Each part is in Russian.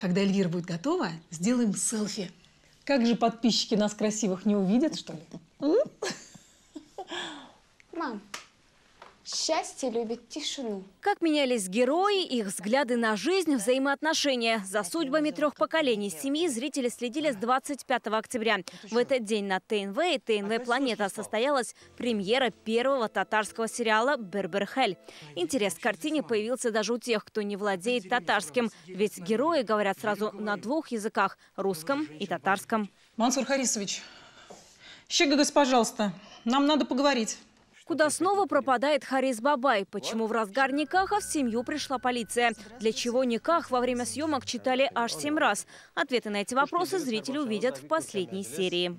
Когда Эльвира будет готова, сделаем селфи. Как же подписчики нас красивых не увидят, что ли? Мам, счастье любит тишину. Как менялись герои, их взгляды на жизнь, взаимоотношения. За судьбами 3 поколений семьи зрители следили с 25 октября. В этот день на ТНВ и ТНВ «Планета» состоялась премьера первого татарского сериала «Берберхель». Интерес к картине появился даже у тех, кто не владеет татарским. Ведь герои говорят сразу на 2 языках – русском и татарском. Мансур Харисович, щегагас, пожалуйста, нам надо поговорить. Куда снова пропадает Харис Бабай? Почему в разгар никаха в семью пришла полиция? Для чего никах во время съемок читали аж 7 раз? Ответы на эти вопросы зрители увидят в последней серии.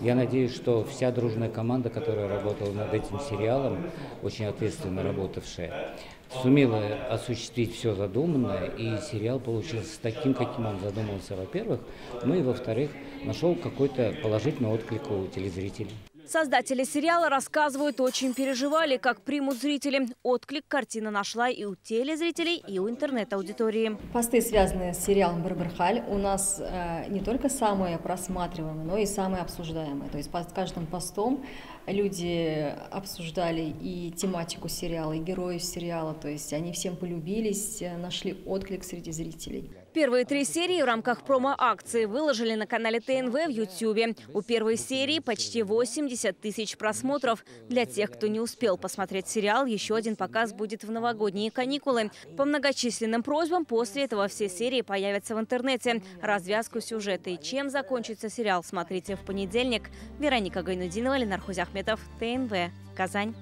Я надеюсь, что вся дружная команда, которая работала над этим сериалом, очень ответственно работавшая, сумела осуществить все задуманное, и сериал получился таким, каким он задумался, во-первых, ну и во-вторых, нашел какой-то положительный отклик у телезрителей. Создатели сериала рассказывают, очень переживали, как примут зрители. Отклик картина нашла и у телезрителей, и у интернет-аудитории. Посты, связанные с сериалом «Берберхель», у нас не только самые просматриваемые, но и самые обсуждаемые. То есть под каждым постом люди обсуждали и тематику сериала, и героев сериала. То есть они всем полюбились, нашли отклик среди зрителей. Первые 3 серии в рамках промо-акции выложили на канале ТНВ в YouTube. У первой серии почти 80 тысяч просмотров. Для тех, кто не успел посмотреть сериал, еще один показ будет в новогодние каникулы. По многочисленным просьбам после этого все серии появятся в интернете. Развязку сюжета и чем закончится сериал, смотрите в понедельник. Вероника Гайнудинова, Ленар Хузяхметов, ТНВ, Казань.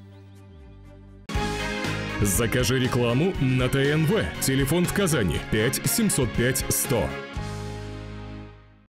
Закажи рекламу на ТНВ. Телефон в Казани 5 705 100.